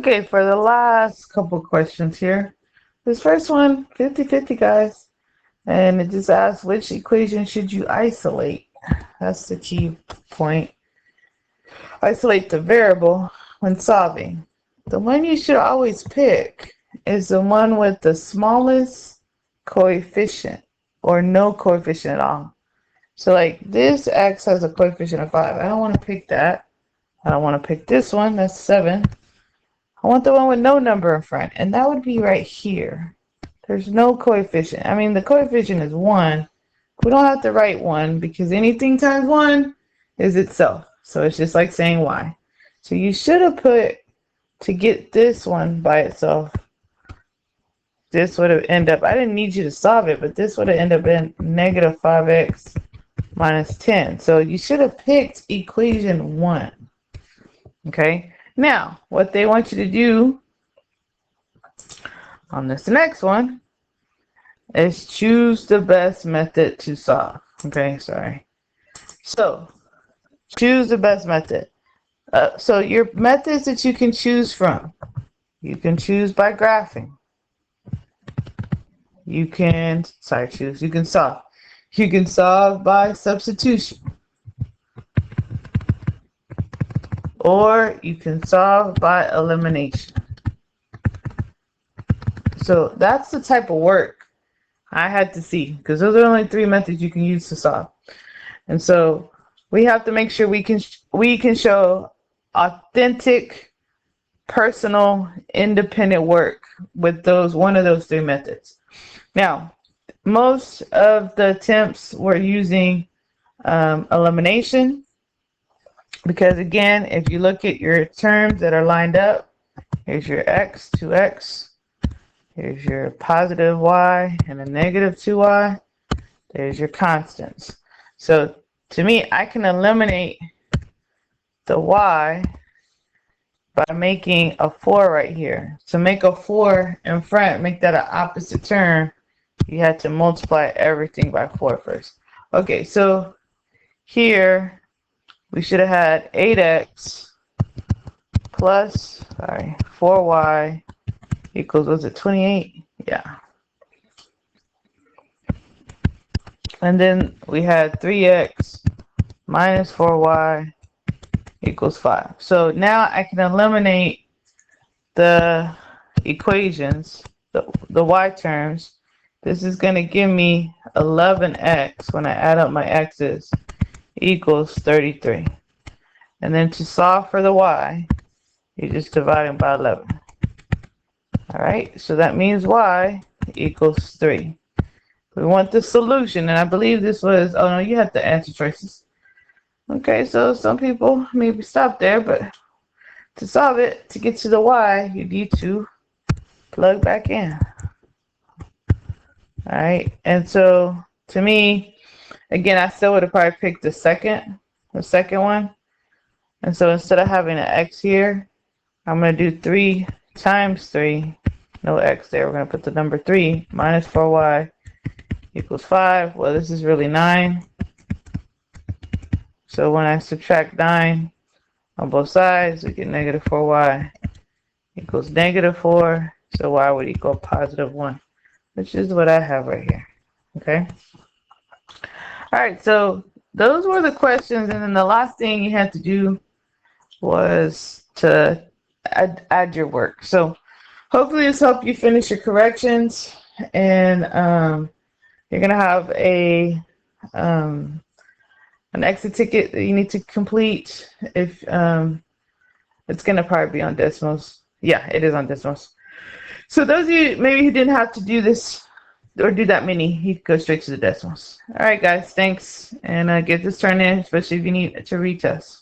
Okay, for the last couple questions here. This first one, 50-50, guys. And it just asks, which equation should you isolate? That's the key point. Isolate the variable when solving. The one you should always pick is the one with the smallest coefficient or no coefficient at all. So like this x has a coefficient of 5. I don't want to pick that. I don't want to pick this one. That's 7. I want the one with no number in front. And that would be right here. There's no coefficient. I mean, the coefficient is 1. We don't have to write 1 because anything times 1 is itself. So it's just like saying y. So you should have put, to get this one by itself, this would have ended up, I didn't need you to solve it, but this would have ended up in negative 5x minus 10. So you should have picked equation 1. Okay? Now, what they want you to do on this next one is choose the best method to solve. Okay, sorry. So, choose the best method. So your methods that you can choose from, you can choose by graphing. You can solve. You can solve by substitution. Or you can solve by elimination. So that's the type of work I had to see, because those are only 3 methods you can use to solve. And so we have to make sure we can show authentic, personal, independent work with one of those 3 methods. Now, most of the attempts were using elimination, because again, if you look at your terms that are lined up, here's your x, 2x, here's your positive y and a negative 2y, there's your constants. So to me, I can eliminate the y by making a 4 right here. To make a 4 in front, make that an opposite term, you had to multiply everything by 4 first. Okay, so here we should have had 8x plus, 4y equals, was it 28? Yeah. And then we had 3x minus 4y equals 5. So now I can eliminate the equations, the y terms. This is going to give me 11x when I add up my x's equals 33. And then to solve for the y, you just divide them by 11. All right, so that means y equals 3. We want the solution, and I believe this was, oh no, you have the answer choices. Okay, so some people maybe stop there, but to solve it, to get to the y, you need to plug back in. All right, and so to me, again, I still would have probably picked the second one. And so instead of having an x here, I'm going to do 3 times 3, no x there, we're going to put the number 3 minus 4y equals 5. Well, this is really 9. So when I subtract 9 on both sides, we get negative 4y equals negative 4. So y would equal positive 1, which is what I have right here. Okay. All right. So those were the questions. And then the last thing you had to do was to add your work. So hopefully this helped you finish your corrections. And you're going to have an exit ticket that you need to complete. If it's going to probably be on decimals. Yeah, it is on decimals. So those of you maybe who didn't have to do this or do that many, you can go straight to the decimals. All right, guys, thanks. And get this turned in, especially if you need to retest.